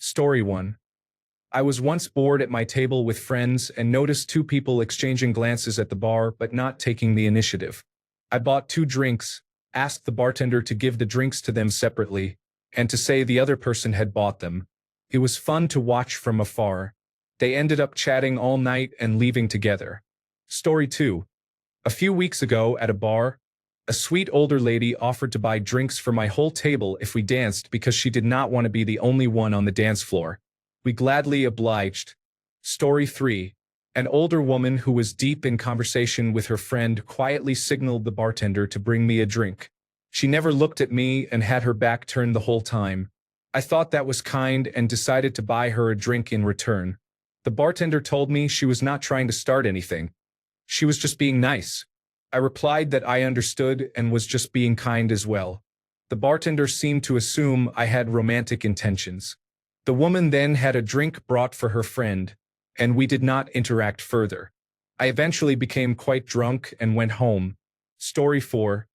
Story 1. I was once bored at my table with friends and noticed two people exchanging glances at the bar but not taking the initiative. I bought two drinks, asked the bartender to give the drinks to them separately, and to say the other person had bought them. It was fun to watch from afar. They ended up chatting all night and leaving together. Story 2. A few weeks ago at a bar, a sweet older lady offered to buy drinks for my whole table if we danced because she did not want to be the only one on the dance floor. We gladly obliged. Story 3. An older woman who was deep in conversation with her friend quietly signaled the bartender to bring me a drink. She never looked at me and had her back turned the whole time. I thought that was kind and decided to buy her a drink in return. The bartender told me she was not trying to start anything. She was just being nice. I replied that I understood and was just being kind as well. The bartender seemed to assume I had romantic intentions. The woman then had a drink brought for her friend, and we did not interact further. I eventually became quite drunk and went home. Story 4.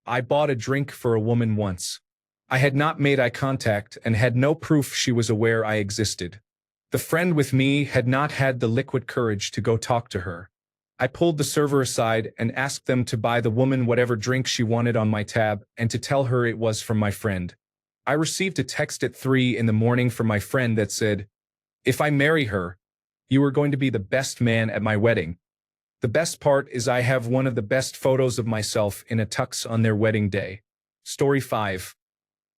I bought a drink for a woman once. I had not made eye contact and had no proof she was aware I existed. The friend with me had not had the liquid courage to go talk to her. I pulled the server aside and asked them to buy the woman whatever drink she wanted on my tab and to tell her it was from my friend. I received a text at 3 in the morning from my friend that said, "If I marry her, you are going to be the best man at my wedding." The best part is I have one of the best photos of myself in a tux on their wedding day. Story 5.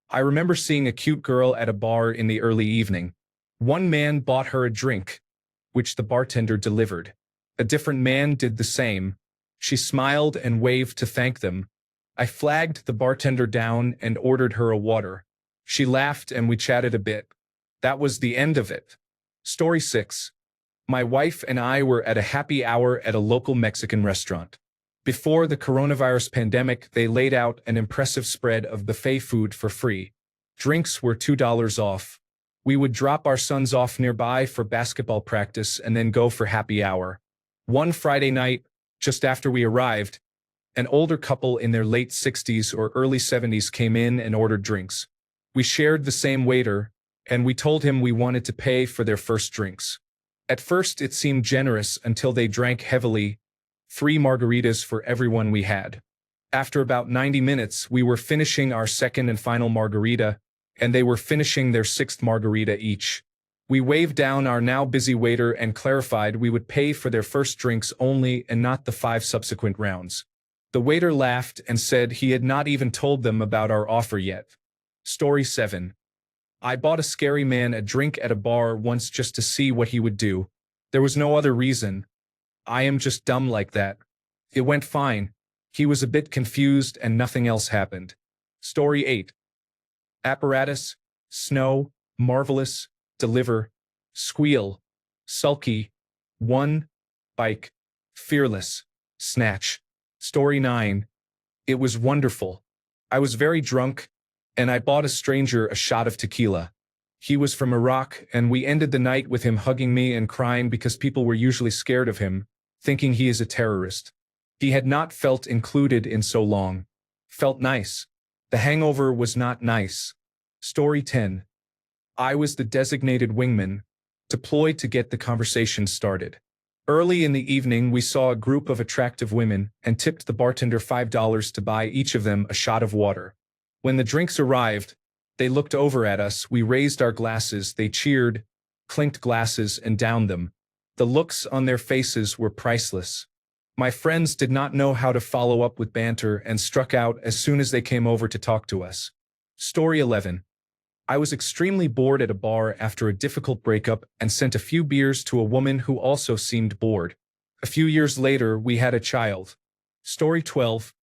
I remember seeing a cute girl at a bar in the early evening. One man bought her a drink, which the bartender delivered. A different man did the same. She smiled and waved to thank them. I flagged the bartender down and ordered her a water. She laughed and we chatted a bit. That was the end of it. Story 6. My wife and I were at a happy hour at a local Mexican restaurant. Before the coronavirus pandemic, they laid out an impressive spread of buffet food for free. Drinks were $2 off. We would drop our sons off nearby for basketball practice and then go for happy hour. One Friday night, just after we arrived, an older couple in their late 60s or early 70s came in and ordered drinks. We shared the same waiter, and we told him we wanted to pay for their first drinks. At first it seemed generous until they drank heavily, 3 margaritas for everyone we had. After about 90 minutes, we were finishing our second and final margarita, and they were finishing their 6th margarita each. We waved down our now busy waiter and clarified we would pay for their first drinks only and not the 5 subsequent rounds. The waiter laughed and said he had not even told them about our offer yet. Story 7. I bought a scary man a drink at a bar once just to see what he would do. There was no other reason. I am just dumb like that. It went fine. He was a bit confused and nothing else happened. Story 8. Apparatus, snow, marvelous, deliver, squeal, sulky, one, bike, fearless, snatch. Story 9. It was wonderful. I was very drunk, and I bought a stranger a shot of tequila. He was from Iraq, and we ended the night with him hugging me and crying because people were usually scared of him, thinking he is a terrorist. He had not felt included in so long. Felt nice. The hangover was not nice. Story 10. I was the designated wingman, deployed to get the conversation started. Early in the evening, we saw a group of attractive women and tipped the bartender $5 to buy each of them a shot of water. When the drinks arrived, they looked over at us, we raised our glasses, they cheered, clinked glasses, and downed them. The looks on their faces were priceless. My friends did not know how to follow up with banter and struck out as soon as they came over to talk to us. Story 11. I was extremely bored at a bar after a difficult breakup and sent a few beers to a woman who also seemed bored. A few years later, we had a child. Story 12.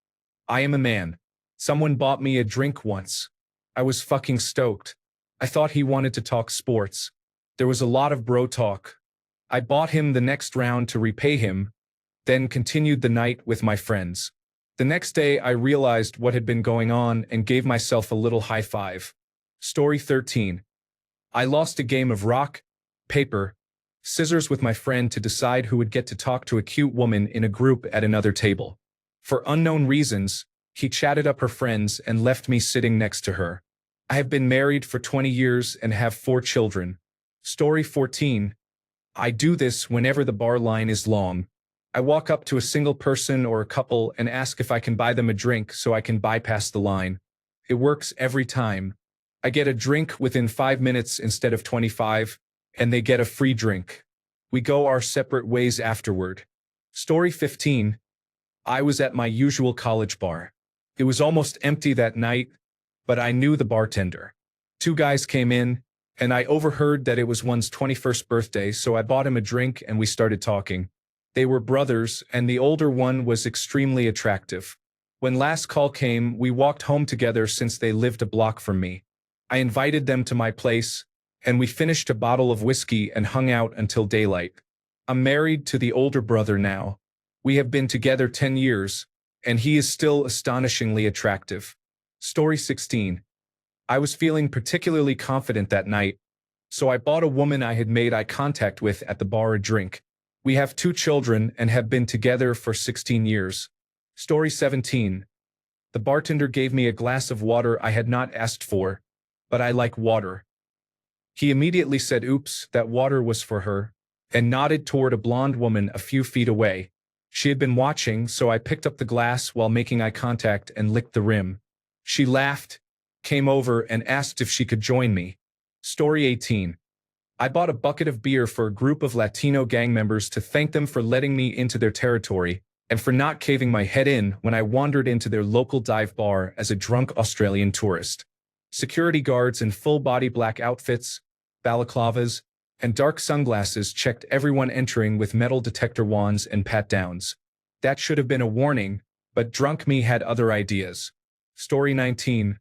I am a man. Someone bought me a drink once. I was fucking stoked. I thought he wanted to talk sports. There was a lot of bro talk. I bought him the next round to repay him, then continued the night with my friends. The next day, I realized what had been going on and gave myself a little high five. Story 13. I lost a game of rock, paper, scissors with my friend to decide who would get to talk to a cute woman in a group at another table. For unknown reasons, he chatted up her friends and left me sitting next to her. I have been married for 20 years and have 4 children. Story 14. I do this whenever the bar line is long. I walk up to a single person or a couple and ask if I can buy them a drink so I can bypass the line. It works every time. I get a drink within 5 minutes instead of 25, and they get a free drink. We go our separate ways afterward. Story 15. I was at my usual college bar. It was almost empty that night, but I knew the bartender. 2 guys came in, and I overheard that it was one's 21st birthday, so I bought him a drink and we started talking. They were brothers, and the older one was extremely attractive. When last call came, we walked home together since they lived a block from me. I invited them to my place, and we finished a bottle of whiskey and hung out until daylight. I'm married to the older brother now. We have been together 10 years, and he is still astonishingly attractive. Story 16. I was feeling particularly confident that night, so I bought a woman I had made eye contact with at the bar a drink. We have 2 children and have been together for 16 years. Story 17. The bartender gave me a glass of water I had not asked for, but I like water. He immediately said oops, that water was for her, and nodded toward a blonde woman a few feet away. She had been watching, so I picked up the glass while making eye contact and licked the rim. She laughed, came over, and asked if she could join me. Story 18. I bought a bucket of beer for a group of Latino gang members to thank them for letting me into their territory and for not caving my head in when I wandered into their local dive bar as a drunk Australian tourist. Security guards in full-body black outfits, balaclavas, and dark sunglasses checked everyone entering with metal detector wands and pat-downs. That should have been a warning, but drunk me had other ideas. Story 19.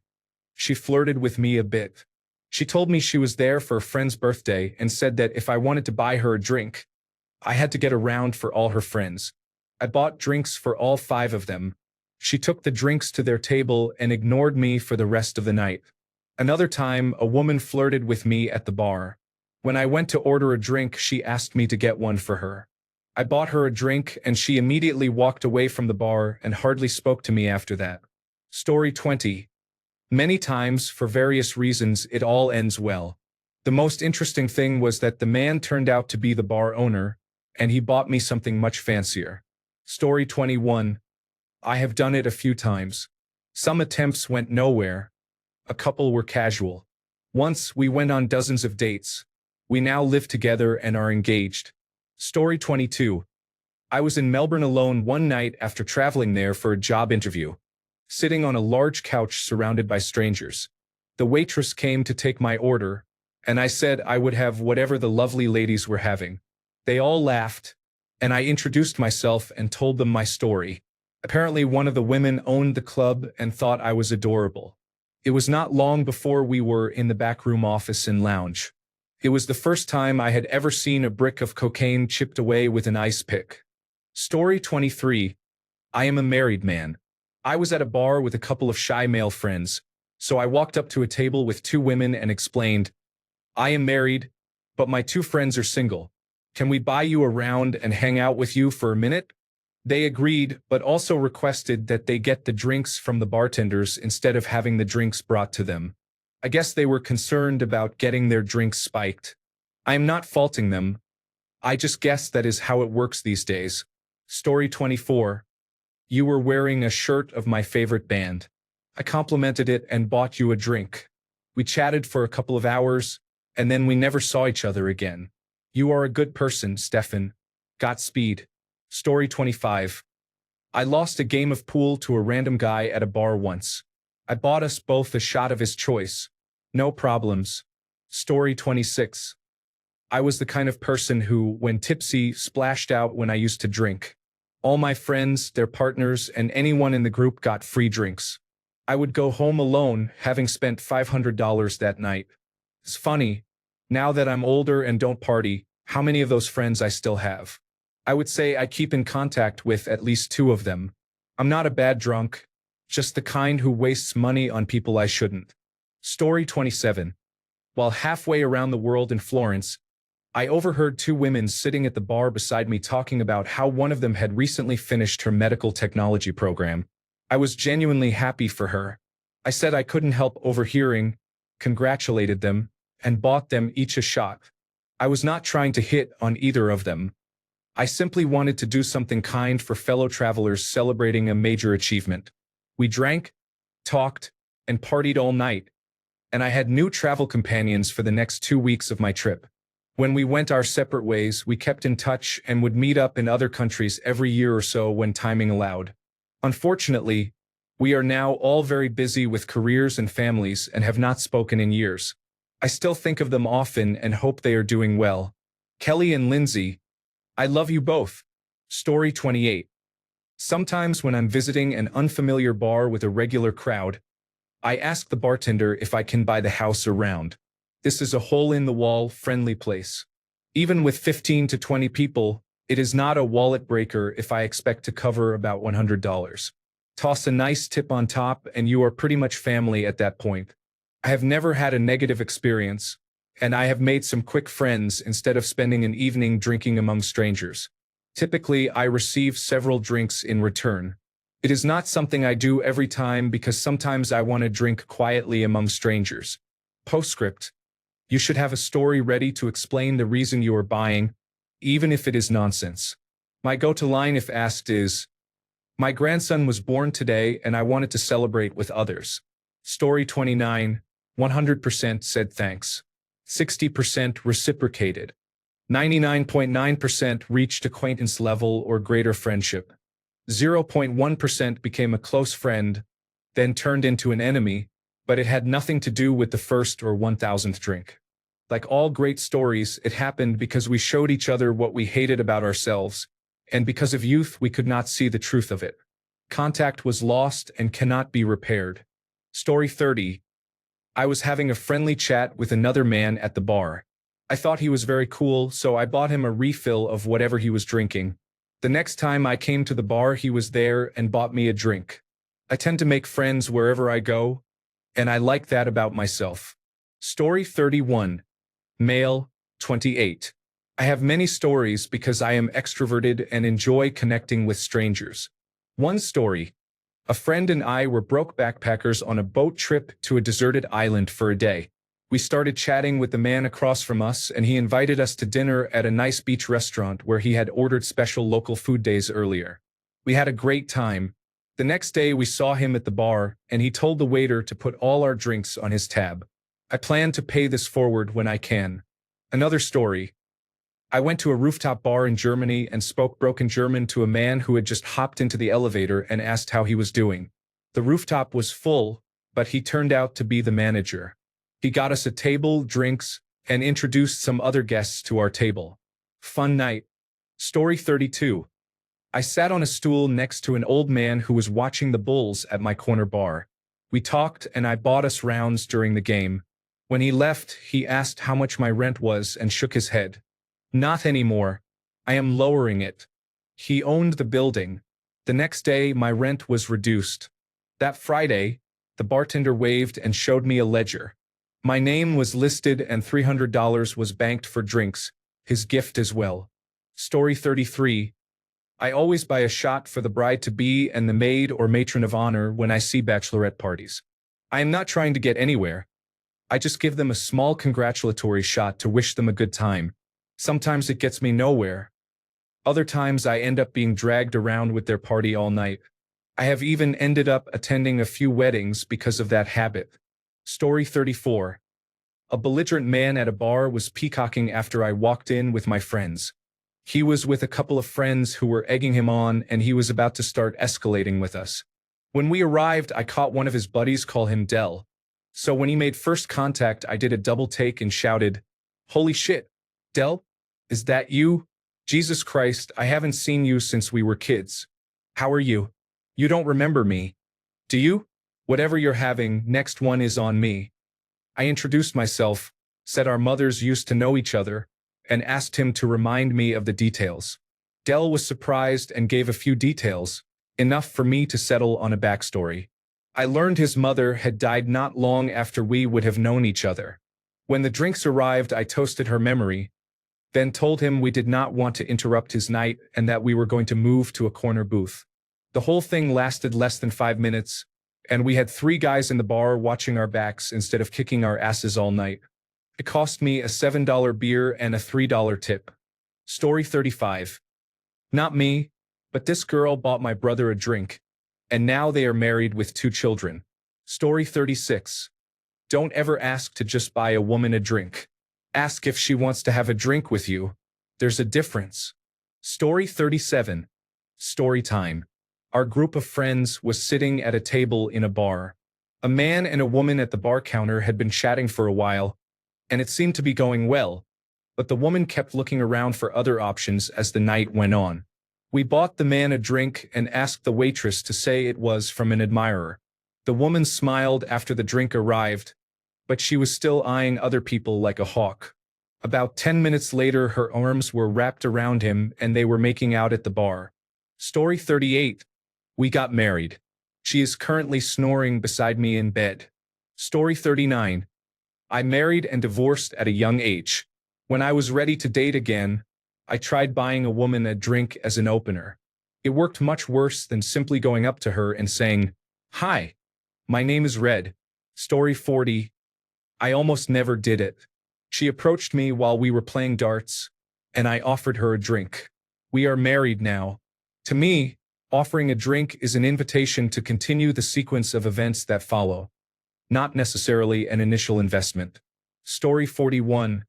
She flirted with me a bit. She told me she was there for a friend's birthday and said that if I wanted to buy her a drink, I had to get around for all her friends. I bought drinks for all 5 of them. She took the drinks to their table and ignored me for the rest of the night. Another time, a woman flirted with me at the bar. When I went to order a drink, she asked me to get one for her. I bought her a drink and she immediately walked away from the bar and hardly spoke to me after that. Story 20. Many times, for various reasons, it all ends well. The most interesting thing was that the man turned out to be the bar owner, and he bought me something much fancier. Story 21. I have done it a few times. Some attempts went nowhere. A couple were casual. Once, we went on dozens of dates. We now live together and are engaged. Story 22. I was in Melbourne alone one night after traveling there for a job interview, sitting on a large couch surrounded by strangers. The waitress came to take my order, and I said I would have whatever the lovely ladies were having. They all laughed, and I introduced myself and told them my story. Apparently one of the women owned the club and thought I was adorable. It was not long before we were in the backroom office and lounge. It was the first time I had ever seen a brick of cocaine chipped away with an ice pick. Story 23. I am a married man. I was at a bar with a couple of shy male friends, so I walked up to a table with 2 women and explained, I am married, but my 2 friends are single. Can we buy you a round and hang out with you for a minute? They agreed, but also requested that they get the drinks from the bartenders instead of having the drinks brought to them. I guess they were concerned about getting their drinks spiked. I am not faulting them. I just guess that is how it works these days. Story 24. You were wearing a shirt of my favorite band. I complimented it and bought you a drink. We chatted for a couple of hours, and then we never saw each other again. You are a good person, Stefan. Godspeed. Story 25. I lost a game of pool to a random guy at a bar once. I bought us both a shot of his choice. No problems. Story 26. I was the kind of person who, when tipsy, splashed out when I used to drink. All my friends, their partners, and anyone in the group got free drinks. I would go home alone, having spent $500 that night. It's funny, now that I'm older and don't party, how many of those friends I still have. I would say I keep in contact with at least 2 of them. I'm not a bad drunk, just the kind who wastes money on people I shouldn't. Story 27. While halfway around the world in Florence, I overheard 2 women sitting at the bar beside me talking about how one of them had recently finished her medical technology program. I was genuinely happy for her. I said I couldn't help overhearing, congratulated them, and bought them each a shot. I was not trying to hit on either of them. I simply wanted to do something kind for fellow travelers celebrating a major achievement. We drank, talked, and partied all night, and I had new travel companions for the next 2 weeks of my trip. When we went our separate ways, we kept in touch and would meet up in other countries every year or so when timing allowed. Unfortunately, we are now all very busy with careers and families and have not spoken in years. I still think of them often and hope they are doing well. Kelly and Lindsay, I love you both. Story 28. Sometimes when I'm visiting an unfamiliar bar with a regular crowd, I ask the bartender if I can buy the house around. This is a hole-in-the-wall, friendly place. Even with 15 to 20 people, it is not a wallet breaker if I expect to cover about $100. Toss a nice tip on top and you are pretty much family at that point. I have never had a negative experience, and I have made some quick friends instead of spending an evening drinking among strangers. Typically, I receive several drinks in return. It is not something I do every time because sometimes I want to drink quietly among strangers. Postscript. You should have a story ready to explain the reason you are buying, even if it is nonsense. My go-to line if asked is, "My grandson was born today and I wanted to celebrate with others." Story 29. 100% said thanks. 60% reciprocated. 99.9% reached acquaintance level or greater friendship. 0.1% became a close friend, then turned into an enemy, but it had nothing to do with the first or 1000th drink. Like all great stories, it happened because we showed each other what we hated about ourselves, and because of youth we could not see the truth of it. Contact was lost and cannot be repaired. Story 30. I was having a friendly chat with another man at the bar. I thought he was very cool, so I bought him a refill of whatever he was drinking. The next time I came to the bar, he was there and bought me a drink. I tend to make friends wherever I go, and I like that about myself. Story 31. Male, 28. I have many stories because I am extroverted and enjoy connecting with strangers. One story. A friend and I were broke backpackers on a boat trip to a deserted island for a day. We started chatting with the man across from us and he invited us to dinner at a nice beach restaurant where he had ordered special local food days earlier. We had a great time. The next day we saw him at the bar and he told the waiter to put all our drinks on his tab. I plan to pay this forward when I can. Another story. I went to a rooftop bar in Germany and spoke broken German to a man who had just hopped into the elevator and asked how he was doing. The rooftop was full, but he turned out to be the manager. He got us a table, drinks, and introduced some other guests to our table. Fun night. Story 32. I sat on a stool next to an old man who was watching the Bulls at my corner bar. We talked and I bought us rounds during the game. When he left, he asked how much my rent was and shook his head. Not anymore. I am lowering it. He owned the building. The next day, my rent was reduced. That Friday, the bartender waved and showed me a ledger. My name was listed and $300 was banked for drinks, his gift as well. Story 33. I always buy a shot for the bride-to-be and the maid or matron of honor when I see bachelorette parties. I am not trying to get anywhere. I just give them a small congratulatory shot to wish them a good time. Sometimes it gets me nowhere. Other times I end up being dragged around with their party all night. I have even ended up attending a few weddings because of that habit. Story 34. A belligerent man at a bar was peacocking after I walked in with my friends. He was with a couple of friends who were egging him on and he was about to start escalating with us. When we arrived, I caught one of his buddies call him Del. So when he made first contact, I did a double take and shouted, "Holy shit, Del? Is that you? Jesus Christ, I haven't seen you since we were kids. How are you? You don't remember me, do you? Whatever you're having, next one is on me." I introduced myself, said our mothers used to know each other, and asked him to remind me of the details. Del was surprised and gave a few details, enough for me to settle on a backstory. I learned his mother had died not long after we would have known each other. When the drinks arrived, I toasted her memory, then told him we did not want to interrupt his night and that we were going to move to a corner booth. The whole thing lasted less than 5 minutes, and we had 3 guys in the bar watching our backs instead of kicking our asses all night. It cost me a $7 beer and a $3 tip. Story 35. Not me, but this girl bought my brother a drink, and now they are married with 2 children. Story 36. Don't ever ask to just buy a woman a drink. Ask if she wants to have a drink with you. There's a difference. Story 37. Story time. Our group of friends was sitting at a table in a bar. A man and a woman at the bar counter had been chatting for a while, and it seemed to be going well, but the woman kept looking around for other options as the night went on. We bought the man a drink and asked the waitress to say it was from an admirer. The woman smiled after the drink arrived, but she was still eyeing other people like a hawk. About 10 minutes later, her arms were wrapped around him and they were making out at the bar. Story 38. We got married. She is currently snoring beside me in bed. Story 39. I married and divorced at a young age. When I was ready to date again, I tried buying a woman a drink as an opener. It worked much worse than simply going up to her and saying, "Hi, my name is Red." Story 40. I almost never did it. She approached me while we were playing darts, and I offered her a drink. We are married now. To me, offering a drink is an invitation to continue the sequence of events that follow, not necessarily an initial investment. Story 41.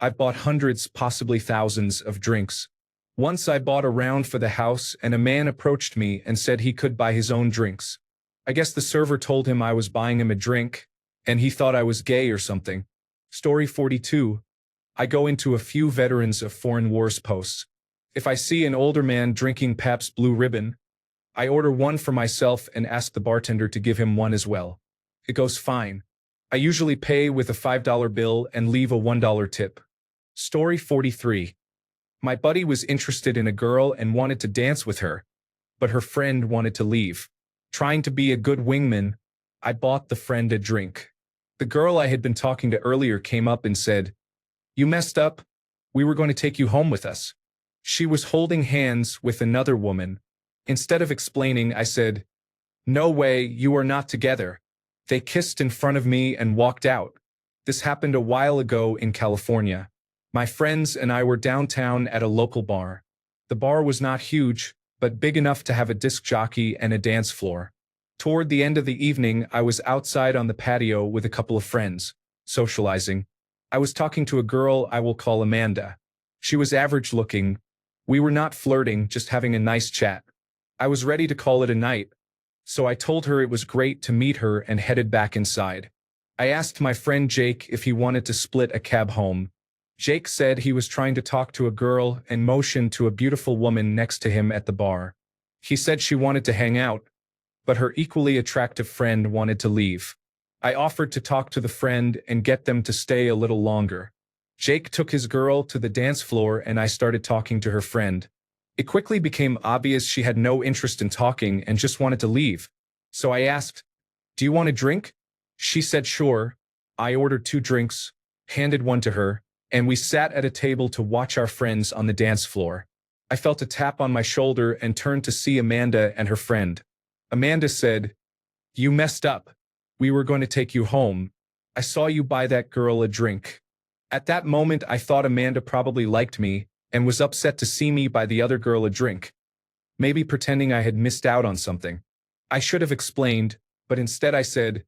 I've bought hundreds, possibly thousands, of drinks. Once I bought a round for the house and a man approached me and said he could buy his own drinks. I guess the server told him I was buying him a drink, and he thought I was gay or something. Story 42. I go into a few Veterans of Foreign Wars posts. If I see an older man drinking Pabst Blue Ribbon, I order one for myself and ask the bartender to give him one as well. It goes fine. I usually pay with a $5 bill and leave a $1 tip. Story 43. My buddy was interested in a girl and wanted to dance with her, but her friend wanted to leave. Trying to be a good wingman, I bought the friend a drink. The girl I had been talking to earlier came up and said, "You messed up. We were going to take you home with us." She was holding hands with another woman. Instead of explaining, I said, "No way, you are not together." They kissed in front of me and walked out. This happened a while ago in California. My friends and I were downtown at a local bar. The bar was not huge, but big enough to have a disc jockey and a dance floor. Toward the end of the evening, I was outside on the patio with a couple of friends, socializing. I was talking to a girl I will call Amanda. She was average looking. We were not flirting, just having a nice chat. I was ready to call it a night, so I told her it was great to meet her and headed back inside. I asked my friend Jake if he wanted to split a cab home. Jake said he was trying to talk to a girl and motioned to a beautiful woman next to him at the bar. He said she wanted to hang out, but her equally attractive friend wanted to leave. I offered to talk to the friend and get them to stay a little longer. Jake took his girl to the dance floor and I started talking to her friend. It quickly became obvious she had no interest in talking and just wanted to leave. So I asked, "Do you want a drink?" She said sure. I ordered 2 drinks, handed one to her, and we sat at a table to watch our friends on the dance floor. I felt a tap on my shoulder and turned to see Amanda and her friend. Amanda said, "You messed up. We were going to take you home. I saw you buy that girl a drink." At that moment, I thought Amanda probably liked me and was upset to see me buy the other girl a drink, maybe pretending I had missed out on something. I should have explained, but instead I said,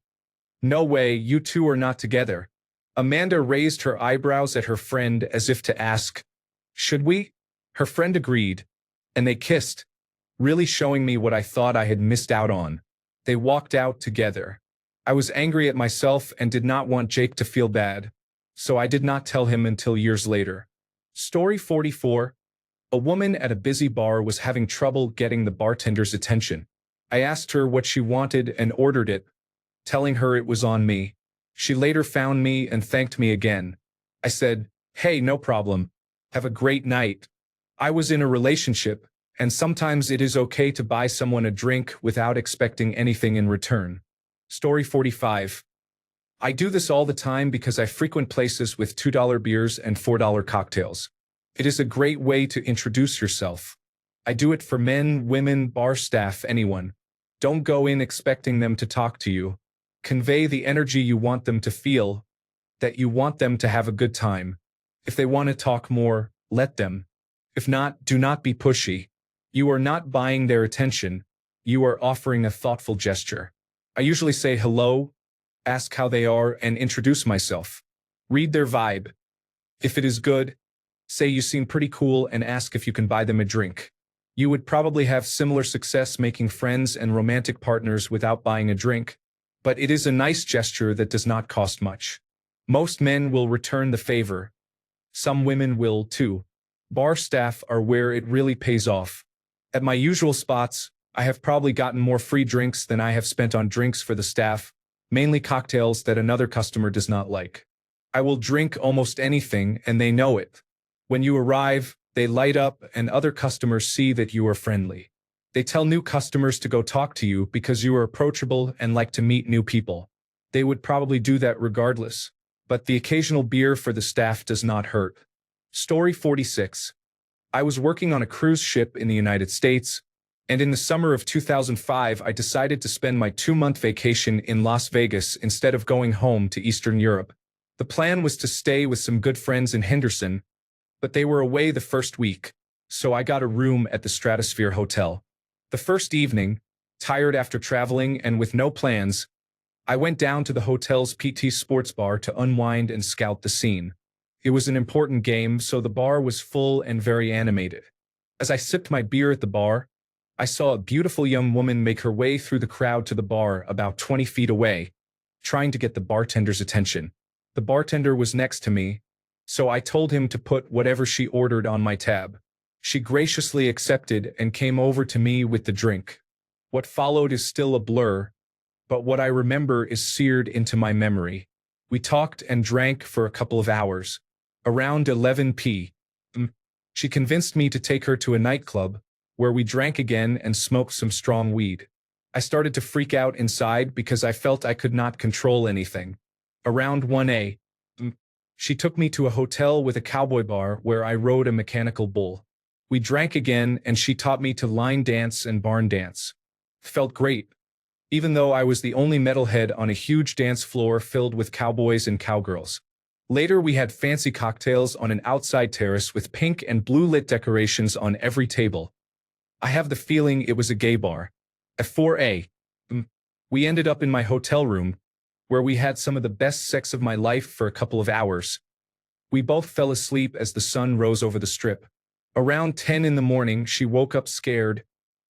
"No way, you two are not together." Amanda raised her eyebrows at her friend as if to ask, "Should we?" Her friend agreed, and they kissed, really showing me what I thought I had missed out on. They walked out together. I was angry at myself and did not want Jake to feel bad, so I did not tell him until years later. Story 44. A woman at a busy bar was having trouble getting the bartender's attention. I asked her what she wanted and ordered it, telling her it was on me. She later found me and thanked me again. I said, "Hey, no problem. Have a great night." I was in a relationship, and sometimes it is okay to buy someone a drink without expecting anything in return. Story 45. I do this all the time because I frequent places with $2 beers and $4 cocktails. It is a great way to introduce yourself. I do it for men, women, bar staff, anyone. Don't go in expecting them to talk to you. Convey the energy you want them to feel, that you want them to have a good time. If they want to talk more, let them. If not, do not be pushy. You are not buying their attention. You are offering a thoughtful gesture. I usually say hello, ask how they are, and introduce myself. Read their vibe. If it is good, say you seem pretty cool and ask if you can buy them a drink. You would probably have similar success making friends and romantic partners without buying a drink, but it is a nice gesture that does not cost much. Most men will return the favor. Some women will too. Bar staff are where it really pays off. At my usual spots, I have probably gotten more free drinks than I have spent on drinks for the staff, mainly cocktails that another customer does not like. I will drink almost anything, and they know it. When you arrive, they light up and other customers see that you are friendly. They tell new customers to go talk to you because you are approachable and like to meet new people. They would probably do that regardless, but the occasional beer for the staff does not hurt. Story 46. I was working on a cruise ship in the United States, and in the summer of 2005 I decided to spend my 2-month vacation in Las Vegas instead of going home to Eastern Europe. The plan was to stay with some good friends in Henderson, but they were away the first week, so I got a room at the Stratosphere Hotel. The first evening, tired after traveling and with no plans, I went down to the hotel's PT sports bar to unwind and scout the scene. It was an important game, so the bar was full and very animated. As I sipped my beer at the bar, I saw a beautiful young woman make her way through the crowd to the bar about 20 feet away, trying to get the bartender's attention. The bartender was next to me, so I told him to put whatever she ordered on my tab. She graciously accepted and came over to me with the drink. What followed is still a blur, but what I remember is seared into my memory. We talked and drank for a couple of hours. Around 11 p.m., she convinced me to take her to a nightclub, where we drank again and smoked some strong weed. I started to freak out inside because I felt I could not control anything. Around 1 a.m., she took me to a hotel with a cowboy bar where I rode a mechanical bull. We drank again and she taught me to line dance and barn dance. Felt great, even though I was the only metalhead on a huge dance floor filled with cowboys and cowgirls. Later we had fancy cocktails on an outside terrace with pink and blue lit decorations on every table. I have the feeling it was a gay bar. At 4 a.m., we ended up in my hotel room, where we had some of the best sex of my life for a couple of hours. We both fell asleep as the sun rose over the strip. Around 10 in the morning, she woke up scared,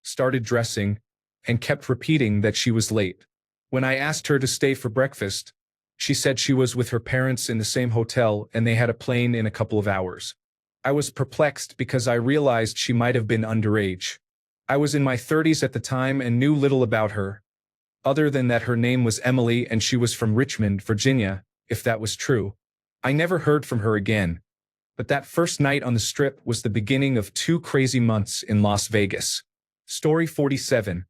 started dressing, and kept repeating that she was late. When I asked her to stay for breakfast, she said she was with her parents in the same hotel and they had a plane in a couple of hours. I was perplexed because I realized she might have been underage. I was in my 30s at the time and knew little about her, other than that her name was Emily and she was from Richmond, Virginia, if that was true. I never heard from her again. But that first night on the Strip was the beginning of 2 crazy months in Las Vegas. Story 47.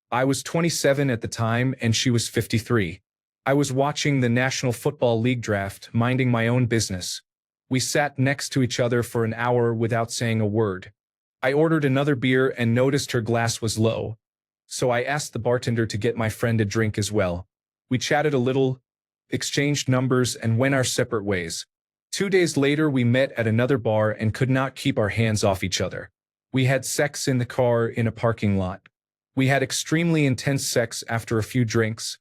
I was 27 at the time and she was 53. I was watching the National Football League draft, minding my own business. We sat next to each other for an hour without saying a word. I ordered another beer and noticed her glass was low, so I asked the bartender to get my friend a drink as well. We chatted a little, exchanged numbers, and went our separate ways. 2 days later we met at another bar and could not keep our hands off each other. We had sex in the car in a parking lot. We had extremely intense sex after a few drinks,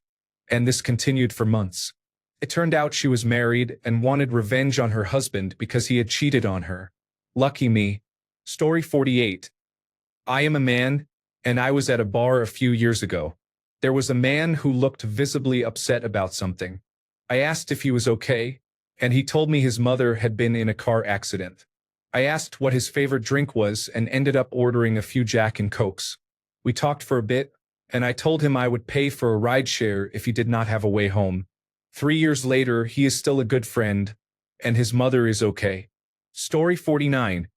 and this continued for months. It turned out she was married and wanted revenge on her husband because he had cheated on her. Lucky me. Story 48. I am a man, and I was at a bar a few years ago. There was a man who looked visibly upset about something. I asked if he was okay, and he told me his mother had been in a car accident. I asked what his favorite drink was and ended up ordering a few Jack and Cokes. We talked for a bit, and I told him I would pay for a rideshare if he did not have a way home. 3 years later, he is still a good friend, and his mother is okay. Story 49.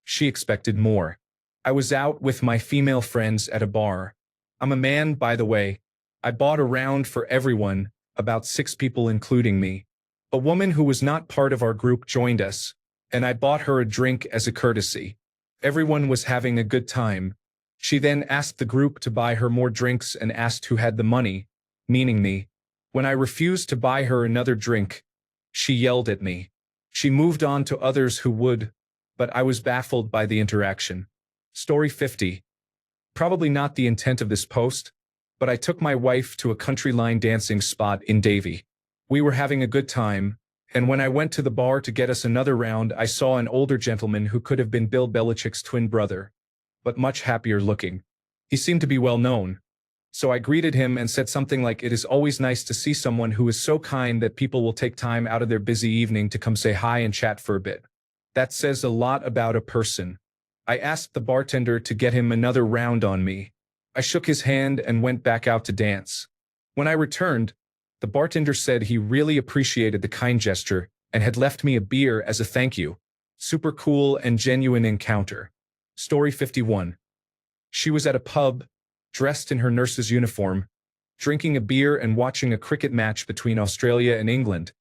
She expected more. I was out with my female friends at a bar. I'm a man, by the way. I bought a round for everyone, about 6 people including me. A woman who was not part of our group joined us, and I bought her a drink as a courtesy. Everyone was having a good time. She then asked the group to buy her more drinks and asked who had the money, meaning me. When I refused to buy her another drink, she yelled at me. She moved on to others who would, but I was baffled by the interaction. Story 50. Probably not the intent of this post, but I took my wife to a country line dancing spot in Davie. We were having a good time, and when I went to the bar to get us another round, I saw an older gentleman who could have been Bill Belichick's twin brother, but much happier looking. He seemed to be well known. So I greeted him and said something like, "It is always nice to see someone who is so kind that people will take time out of their busy evening to come say hi and chat for a bit. That says a lot about a person." I asked the bartender to get him another round on me. I shook his hand and went back out to dance. When I returned, the bartender said he really appreciated the kind gesture and had left me a beer as a thank you. Super cool and genuine encounter. Story 51. She was at a pub, dressed in her nurse's uniform, drinking a beer and watching a cricket match between Australia and England.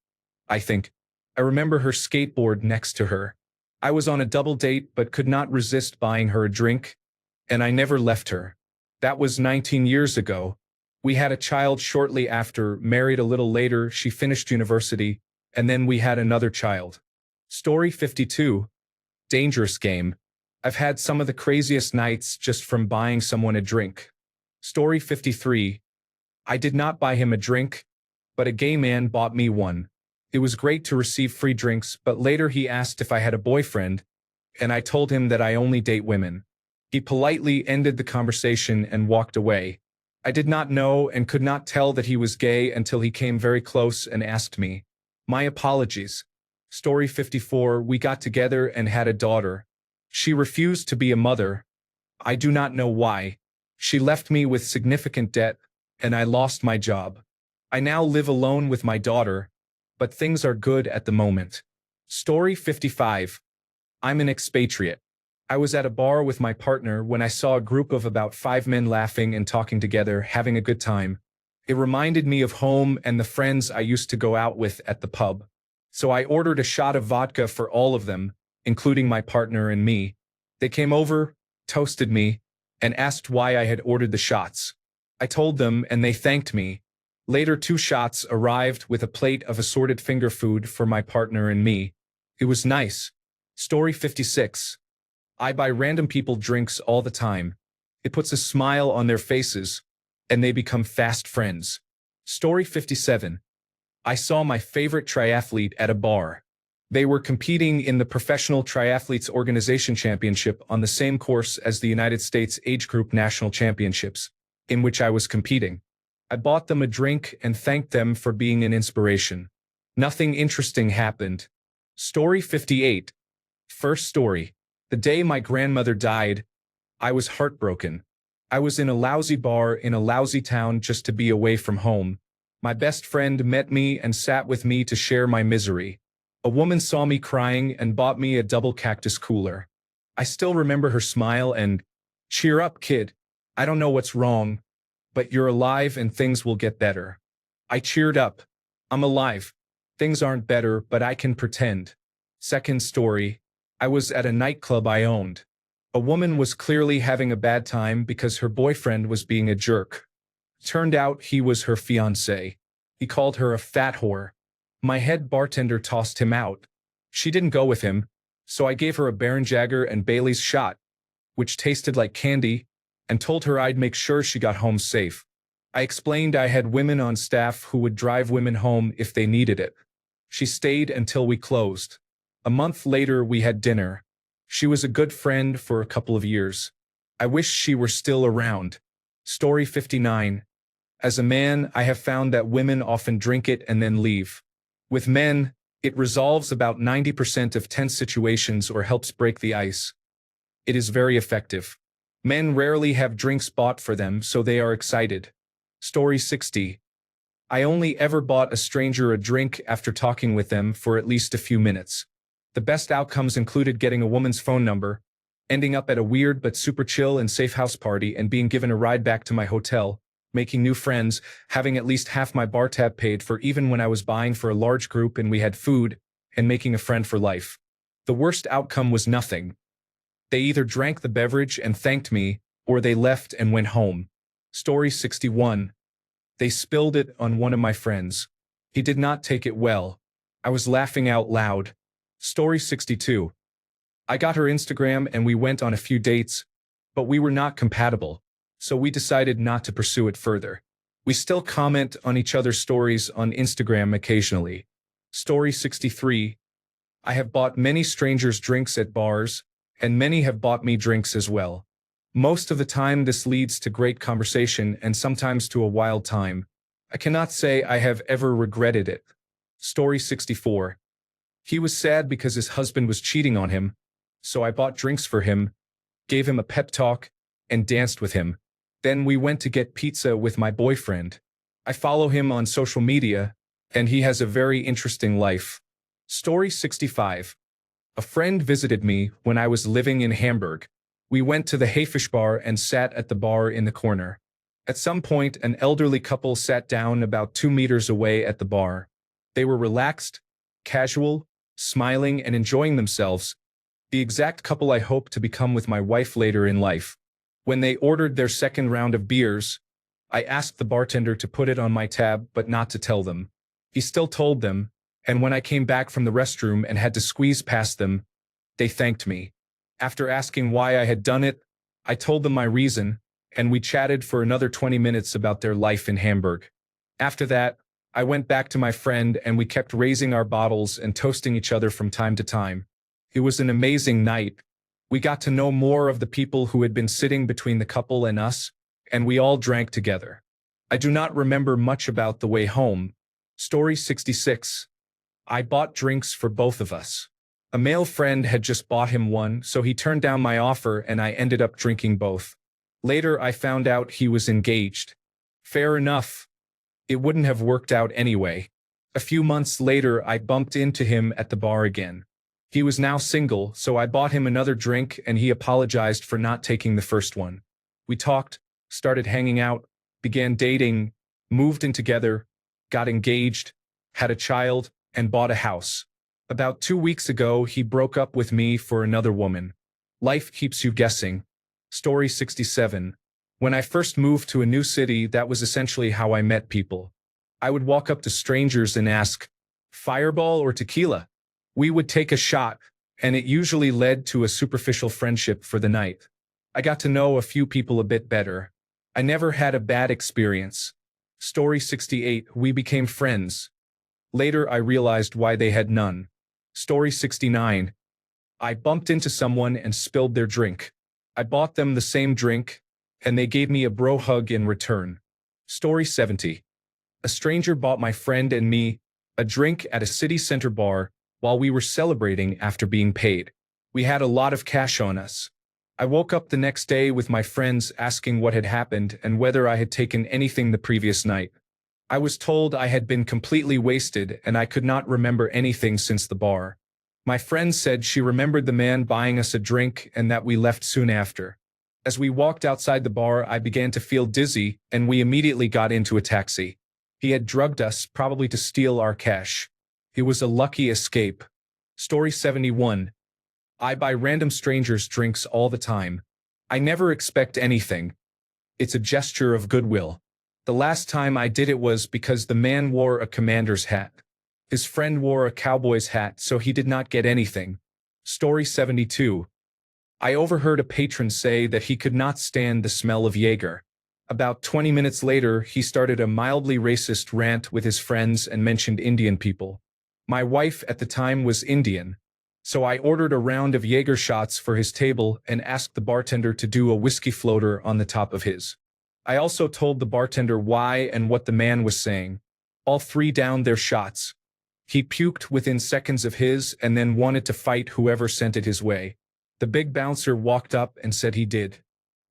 I think. I remember her skateboard next to her. I was on a double date but could not resist buying her a drink, and I never left her. That was 19 years ago. We had a child shortly after, married a little later, she finished university, and then we had another child. Story 52. Dangerous game. I've had some of the craziest nights just from buying someone a drink. Story 53. I did not buy him a drink, but a gay man bought me one. It was great to receive free drinks, but later he asked if I had a boyfriend, and I told him that I only date women. He politely ended the conversation and walked away. I did not know and could not tell that he was gay until he came very close and asked me. My apologies. Story 54. We got together and had a daughter. She refused to be a mother. I do not know why. She left me with significant debt, and I lost my job. I now live alone with my daughter, but things are good at the moment. Story 55. I'm an expatriate. I was at a bar with my partner when I saw a group of about 5 men laughing and talking together, having a good time. It reminded me of home and the friends I used to go out with at the pub. So I ordered a shot of vodka for all of them, including my partner and me. They came over, toasted me, and asked why I had ordered the shots. I told them and they thanked me. Later 2 shots arrived with a plate of assorted finger food for my partner and me. It was nice. Story 56. I buy random people drinks all the time. It puts a smile on their faces, and they become fast friends. Story 57. I saw my favorite triathlete at a bar. They were competing in the Professional Triathletes Organization Championship on the same course as the United States Age Group National Championships, in which I was competing. I bought them a drink and thanked them for being an inspiration. Nothing interesting happened. Story 58. First story. The day my grandmother died, I was heartbroken. I was in a lousy bar in a lousy town just to be away from home. My best friend met me and sat with me to share my misery. A woman saw me crying and bought me a double cactus cooler. I still remember her smile and, "Cheer up, kid. I don't know what's wrong, but you're alive and things will get better." I cheered up. I'm alive. Things aren't better, but I can pretend. Second story. I was at a nightclub I owned. A woman was clearly having a bad time because her boyfriend was being a jerk. Turned out he was her fiancé. He called her a fat whore. My head bartender tossed him out. She didn't go with him, so I gave her a Baron Jagger and Bailey's shot, which tasted like candy, and told her I'd make sure she got home safe. I explained I had women on staff who would drive women home if they needed it. She stayed until we closed. A month later, we had dinner. She was a good friend for a couple of years. I wish she were still around. Story 59. As a man, I have found that women often drink it and then leave. With men, it resolves about 90% of tense situations or helps break the ice. It is very effective. Men rarely have drinks bought for them, so they are excited. Story 60. I only ever bought a stranger a drink after talking with them for at least a few minutes. The best outcomes included getting a woman's phone number, ending up at a weird but super chill and safe house party and being given a ride back to my hotel, making new friends, having at least half my bar tab paid for even when I was buying for a large group and we had food, and making a friend for life. The worst outcome was nothing. They either drank the beverage and thanked me, or they left and went home. Story 61. They spilled it on one of my friends. He did not take it well. I was laughing out loud. Story 62. I got her Instagram and we went on a few dates, but we were not compatible, so we decided not to pursue it further. We still comment on each other's stories on Instagram occasionally. Story 63. I have bought many strangers drinks at bars, and many have bought me drinks as well. Most of the time this leads to great conversation and sometimes to a wild time. I cannot say I have ever regretted it. Story 64. He was sad because his husband was cheating on him, so I bought drinks for him, gave him a pep talk, and danced with him. Then we went to get pizza with my boyfriend. I follow him on social media, and he has a very interesting life. Story 65. A friend visited me when I was living in Hamburg. We went to the Haifisch bar and sat at the bar in the corner. At some point, an elderly couple sat down about 2 meters away at the bar. They were relaxed, casual, smiling and enjoying themselves, the exact couple I hope to become with my wife later in life. When they ordered their second round of beers, I asked the bartender to put it on my tab but not to tell them. He still told them, and when I came back from the restroom and had to squeeze past them, they thanked me. After asking why I had done it, I told them my reason, and we chatted for another 20 minutes about their life in Hamburg. After that, I went back to my friend and we kept raising our bottles and toasting each other from time to time. It was an amazing night. We got to know more of the people who had been sitting between the couple and us, and we all drank together. I do not remember much about the way home. Story 66. I bought drinks for both of us. A male friend had just bought him one, so he turned down my offer and I ended up drinking both. Later I found out he was engaged. Fair enough. It wouldn't have worked out anyway. A few months later I bumped into him at the bar again. He was now single, so I bought him another drink and he apologized for not taking the first one. We talked, started hanging out, began dating, moved in together, got engaged, had a child, and bought a house. About 2 weeks ago, he broke up with me for another woman. Life keeps you guessing. Story 67. When I first moved to a new city, that was essentially how I met people. I would walk up to strangers and ask, "Fireball or tequila?" We would take a shot, and it usually led to a superficial friendship for the night. I got to know a few people a bit better. I never had a bad experience. Story 68. We became friends. Later I realized why they had none. Story 69. I bumped into someone and spilled their drink. I bought them the same drink, and they gave me a bro hug in return. Story 70. A stranger bought my friend and me a drink at a city center bar while we were celebrating after being paid. We had a lot of cash on us. I woke up the next day with my friends asking what had happened and whether I had taken anything the previous night. I was told I had been completely wasted and I could not remember anything since the bar. My friend said she remembered the man buying us a drink and that we left soon after. As we walked outside the bar, I began to feel dizzy and we immediately got into a taxi. He had drugged us, probably to steal our cash. It was a lucky escape. Story 71. I buy random strangers drinks all the time. I never expect anything. It's a gesture of goodwill. The last time I did it was because the man wore a commander's hat. His friend wore a cowboy's hat, so he did not get anything. Story 72. I overheard a patron say that he could not stand the smell of Jaeger. About 20 minutes later, he started a mildly racist rant with his friends and mentioned Indian people. My wife at the time was Indian, so I ordered a round of Jaeger shots for his table and asked the bartender to do a whiskey floater on the top of his. I also told the bartender why and what the man was saying. All three downed their shots. He puked within seconds of his and then wanted to fight whoever sent it his way. The big bouncer walked up and said he did.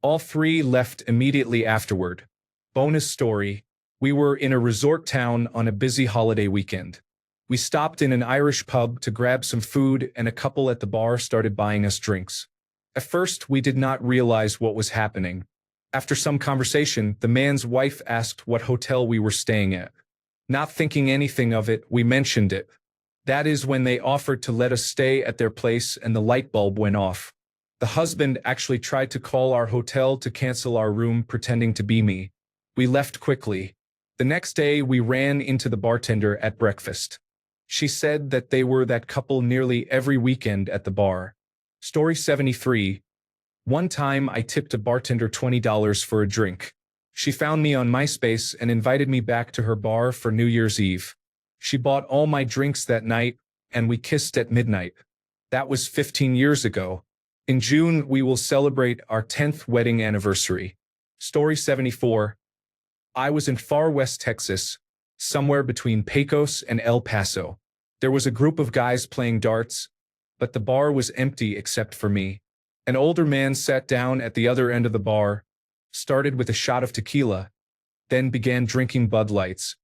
All three left immediately afterward. Bonus story: we were in a resort town on a busy holiday weekend. We stopped in an Irish pub to grab some food and a couple at the bar started buying us drinks. At first, we did not realize what was happening. After some conversation, the man's wife asked what hotel we were staying at. Not thinking anything of it, we mentioned it. That is when they offered to let us stay at their place and the light bulb went off. The husband actually tried to call our hotel to cancel our room pretending to be me. We left quickly. The next day we ran into the bartender at breakfast. She said that they were that couple nearly every weekend at the bar. Story 73. One time I tipped a bartender $20 for a drink. She found me on MySpace and invited me back to her bar for New Year's Eve. She bought all my drinks that night, and we kissed at midnight. That was 15 years ago. In June, we will celebrate our 10th wedding anniversary. Story 74. I was in far west Texas, somewhere between Pecos and El Paso. There was a group of guys playing darts, but the bar was empty except for me. An older man sat down at the other end of the bar, started with a shot of tequila, then began drinking Bud Lights.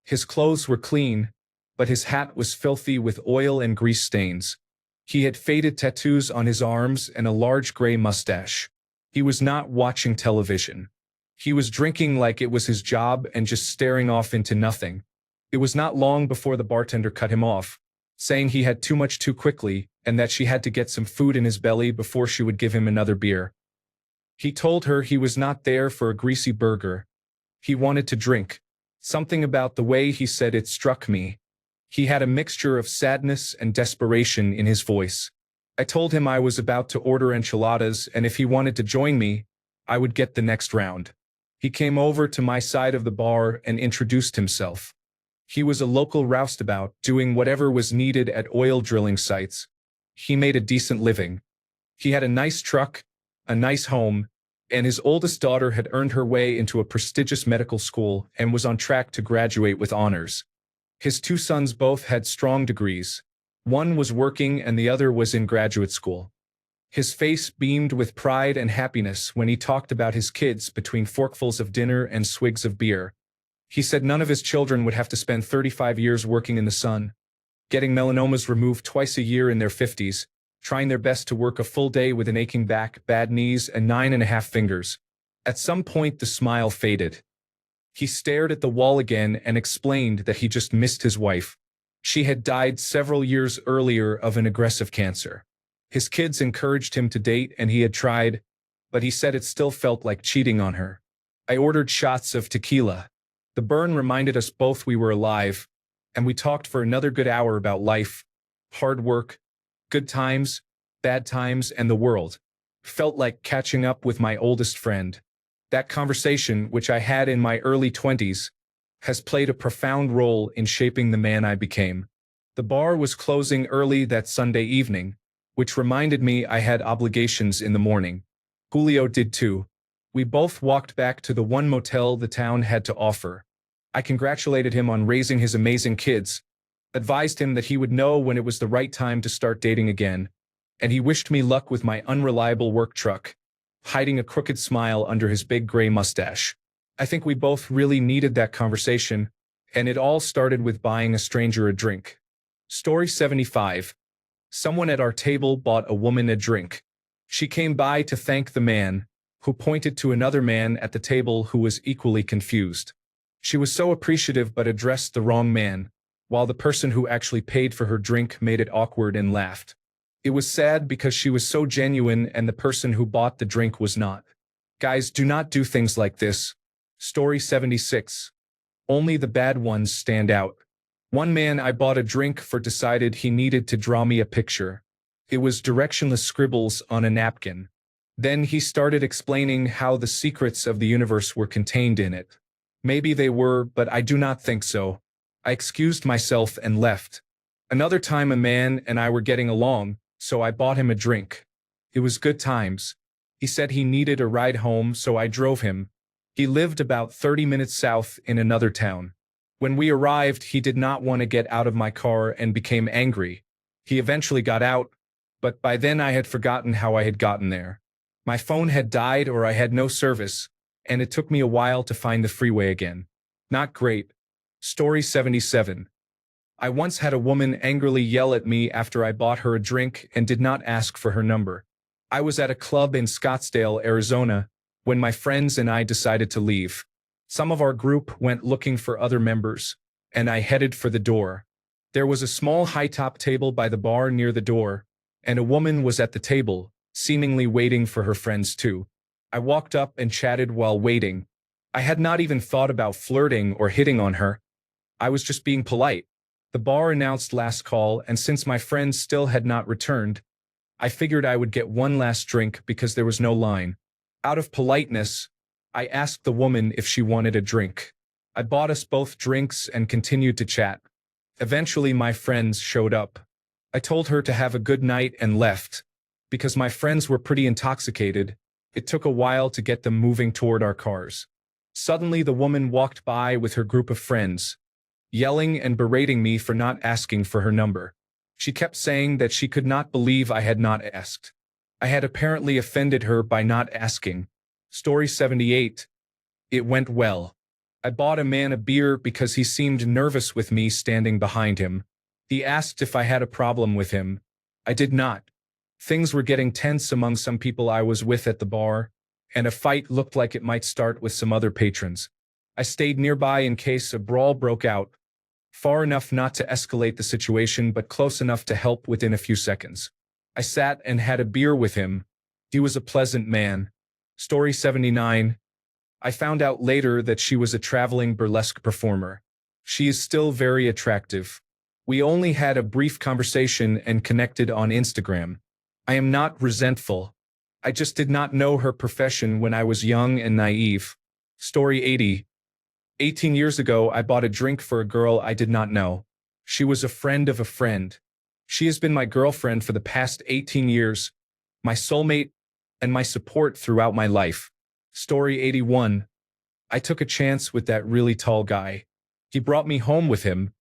His clothes were clean, but his hat was filthy with oil and grease stains. He had faded tattoos on his arms and a large gray mustache. He was not watching television. He was drinking like it was his job and just staring off into nothing. It was not long before the bartender cut him off, saying he had too much too quickly and that she had to get some food in his belly before she would give him another beer. He told her he was not there for a greasy burger. He wanted to drink. Something about the way he said it struck me. He had a mixture of sadness and desperation in his voice. I told him I was about to order enchiladas and if he wanted to join me, I would get the next round. He came over to my side of the bar and introduced himself. He was a local roustabout doing whatever was needed at oil drilling sites. He made a decent living. He had a nice truck, a nice home, and his oldest daughter had earned her way into a prestigious medical school and was on track to graduate with honors. His two sons both had strong degrees. One was working and the other was in graduate school. His face beamed with pride and happiness when he talked about his kids between forkfuls of dinner and swigs of beer. He said none of his children would have to spend 35 years working in the sun, getting melanomas removed twice a year in their 50s, trying their best to work a full day with an aching back, bad knees, and 9.5 fingers. At some point the smile faded. He stared at the wall again and explained that he just missed his wife. She had died several years earlier of an aggressive cancer. His kids encouraged him to date and he had tried, but he said it still felt like cheating on her. I ordered shots of tequila. The burn reminded us both we were alive, and we talked for another good hour about life, hard work, good times, bad times, and the world. Felt like catching up with my oldest friend. That conversation, which I had in my early 20s, has played a profound role in shaping the man I became. The bar was closing early that Sunday evening, which reminded me I had obligations in the morning. Julio did too. We both walked back to the one motel the town had to offer. I congratulated him on raising his amazing kids, advised him that he would know when it was the right time to start dating again, and he wished me luck with my unreliable work truck, hiding a crooked smile under his big gray mustache. I think we both really needed that conversation, and it all started with buying a stranger a drink. Story 75. Someone at our table bought a woman a drink. She came by to thank the man, who pointed to another man at the table who was equally confused. She was so appreciative but addressed the wrong man, while the person who actually paid for her drink made it awkward and laughed. It was sad because she was so genuine and the person who bought the drink was not. Guys, do not do things like this. Story 76. Only the bad ones stand out. One man I bought a drink for decided he needed to draw me a picture. It was directionless scribbles on a napkin. Then he started explaining how the secrets of the universe were contained in it. Maybe they were, but I do not think so. I excused myself and left. Another time a man and I were getting along, so I bought him a drink. It was good times. He said he needed a ride home, so I drove him. He lived about 30 minutes south in another town. When we arrived, he did not want to get out of my car and became angry. He eventually got out, but by then I had forgotten how I had gotten there. My phone had died or I had no service, and it took me a while to find the freeway again. Not great. Story 77. I once had a woman angrily yell at me after I bought her a drink and did not ask for her number. I was at a club in Scottsdale, Arizona, when my friends and I decided to leave. Some of our group went looking for other members, and I headed for the door. There was a small high-top table by the bar near the door, and a woman was at the table, seemingly waiting for her friends too. I walked up and chatted while waiting. I had not even thought about flirting or hitting on her. I was just being polite. The bar announced last call, and since my friends still had not returned, I figured I would get one last drink because there was no line. Out of politeness, I asked the woman if she wanted a drink. I bought us both drinks and continued to chat. Eventually, my friends showed up. I told her to have a good night and left. Because my friends were pretty intoxicated, it took a while to get them moving toward our cars. Suddenly, the woman walked by with her group of friends, yelling and berating me for not asking for her number. She kept saying that she could not believe I had not asked. I had apparently offended her by not asking. Story 78. It went well. I bought a man a beer because he seemed nervous with me standing behind him. He asked if I had a problem with him. I did not. Things were getting tense among some people I was with at the bar, and a fight looked like it might start with some other patrons. I stayed nearby in case a brawl broke out, far enough not to escalate the situation but close enough to help within a few seconds. I sat and had a beer with him. He was a pleasant man. Story 79. I found out later that she was a traveling burlesque performer. She is still very attractive. We only had a brief conversation and connected on Instagram. I am not resentful. I just did not know her profession when I was young and naive. Story 80. 18 years ago, I bought a drink for a girl I did not know. She was a friend of a friend. She has been my girlfriend for the past 18 years, my soulmate, and my support throughout my life. Story 81. I took a chance with that really tall guy. He brought me home with him,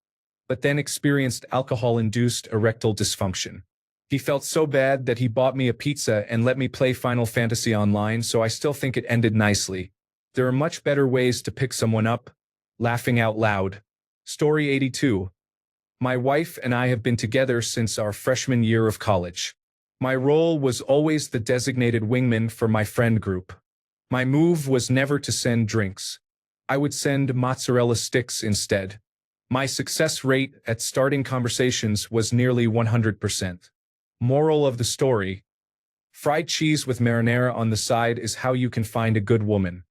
but then experienced alcohol-induced erectile dysfunction. He felt so bad that he bought me a pizza and let me play Final Fantasy online, so I still think it ended nicely. There are much better ways to pick someone up. Laughing out loud. Story 82. My wife and I have been together since our freshman year of college. My role was always the designated wingman for my friend group. My move was never to send drinks. I would send mozzarella sticks instead. My success rate at starting conversations was nearly 100%. Moral of the story: fried cheese with marinara on the side is how you can find a good woman.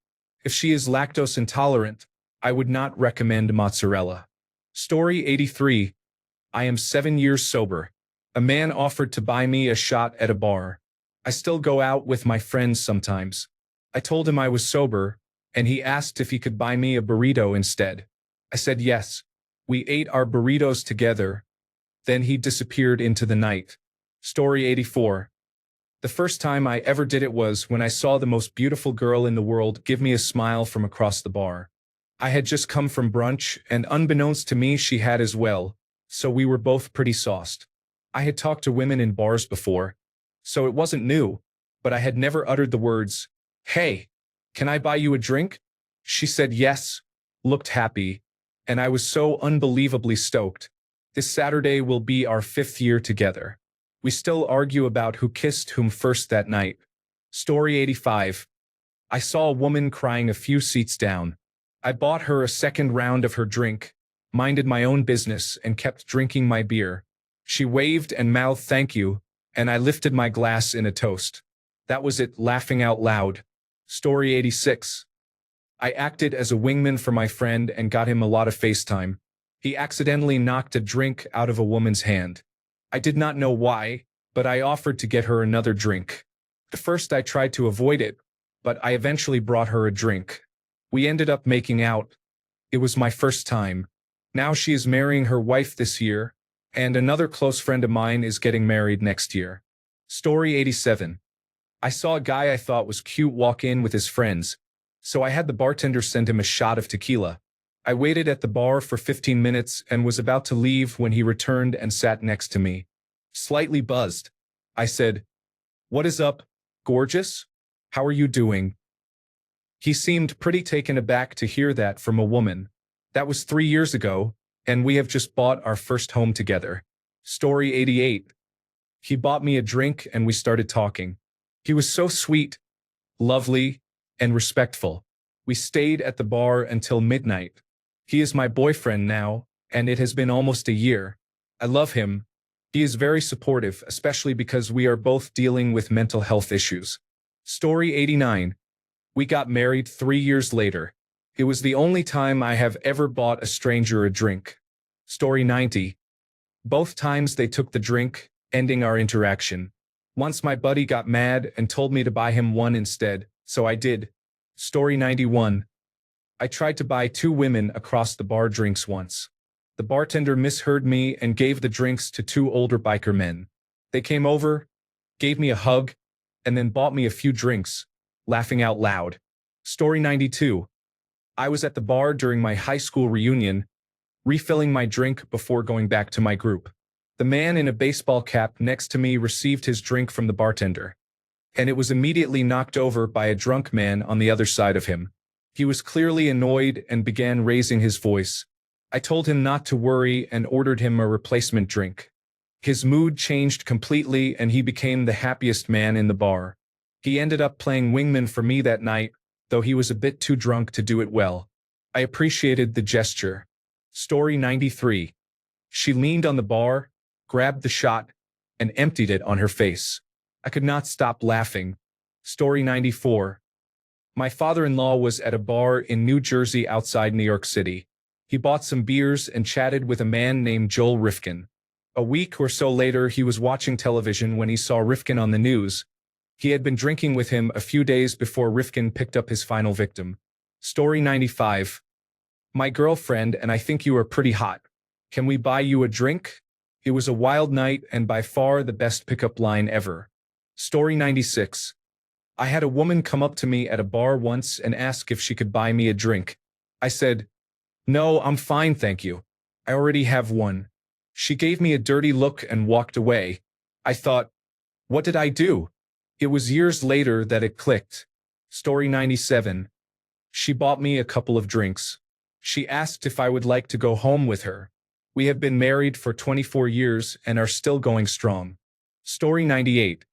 If she is lactose intolerant, I would not recommend mozzarella. Story 83. I am 7 years sober. A man offered to buy me a shot at a bar. I still go out with my friends sometimes. I told him I was sober, and he asked if he could buy me a burrito instead. I said yes. We ate our burritos together. Then he disappeared into the night. Story 84. The first time I ever did it was when I saw the most beautiful girl in the world give me a smile from across the bar. I had just come from brunch, and unbeknownst to me she had as well, so we were both pretty sauced. I had talked to women in bars before, so it wasn't new, but I had never uttered the words, "Hey, can I buy you a drink?" She said yes, looked happy, and I was so unbelievably stoked. This Saturday will be our 5th year together. We still argue about who kissed whom first that night. Story 85. I saw a woman crying a few seats down. I bought her a second round of her drink, minded my own business, and kept drinking my beer. She waved and mouthed thank you, and I lifted my glass in a toast. That was it, laughing out loud. Story 86. I acted as a wingman for my friend and got him a lot of FaceTime. He accidentally knocked a drink out of a woman's hand. I did not know why, but I offered to get her another drink. At first I tried to avoid it, but I eventually brought her a drink. We ended up making out. It was my first time. Now she is marrying her wife this year, and another close friend of mine is getting married next year. Story 87. I saw a guy I thought was cute walk in with his friends, so I had the bartender send him a shot of tequila. I waited at the bar for 15 minutes and was about to leave when he returned and sat next to me. Slightly buzzed, I said, "What is up, gorgeous? How are you doing?" He seemed pretty taken aback to hear that from a woman. That was 3 years ago, and we have just bought our first home together. Story 88. He bought me a drink and we started talking. He was so sweet, lovely, and respectful. We stayed at the bar until midnight. He is my boyfriend now, and it has been almost a year. I love him. He is very supportive, especially because we are both dealing with mental health issues. Story 89. We got married 3 years later. It was the only time I have ever bought a stranger a drink. Story 90. Both times they took the drink, ending our interaction. Once my buddy got mad and told me to buy him one instead, so I did. Story 91. I tried to buy 2 women across the bar drinks once. The bartender misheard me and gave the drinks to 2 older biker men. They came over, gave me a hug, and then bought me a few drinks, laughing out loud. Story 92. I was at the bar during my high school reunion, refilling my drink before going back to my group. The man in a baseball cap next to me received his drink from the bartender, and it was immediately knocked over by a drunk man on the other side of him. He was clearly annoyed and began raising his voice. I told him not to worry and ordered him a replacement drink. His mood changed completely and he became the happiest man in the bar. He ended up playing wingman for me that night, though he was a bit too drunk to do it well. I appreciated the gesture. Story 93. She leaned on the bar, grabbed the shot, and emptied it on her face. I could not stop laughing. Story 94. My father-in-law was at a bar in New Jersey outside New York City. He bought some beers and chatted with a man named Joel Rifkin. A week or so later, he was watching television when he saw Rifkin on the news. He had been drinking with him a few days before Rifkin picked up his final victim. Story 95. My girlfriend and I think you are pretty hot. Can we buy you a drink? It was a wild night and by far the best pickup line ever. Story 96. I had a woman come up to me at a bar once and ask if she could buy me a drink. I said, "No, I'm fine, thank you. I already have one." She gave me a dirty look and walked away. I thought, what did I do? It was years later that it clicked. Story 97. She bought me a couple of drinks. She asked if I would like to go home with her. We have been married for 24 years and are still going strong. Story 98.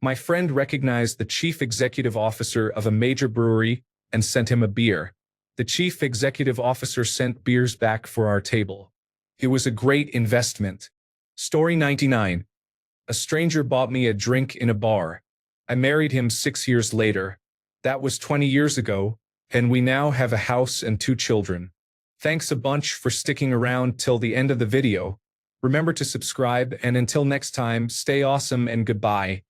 My friend recognized the chief executive officer of a major brewery and sent him a beer. The chief executive officer sent beers back for our table. It was a great investment. Story 99. A stranger bought me a drink in a bar. I married him 6 years later. That was 20 years ago, and we now have a house and 2 children. Thanks a bunch for sticking around till the end of the video. Remember to subscribe, and until next time, stay awesome and goodbye.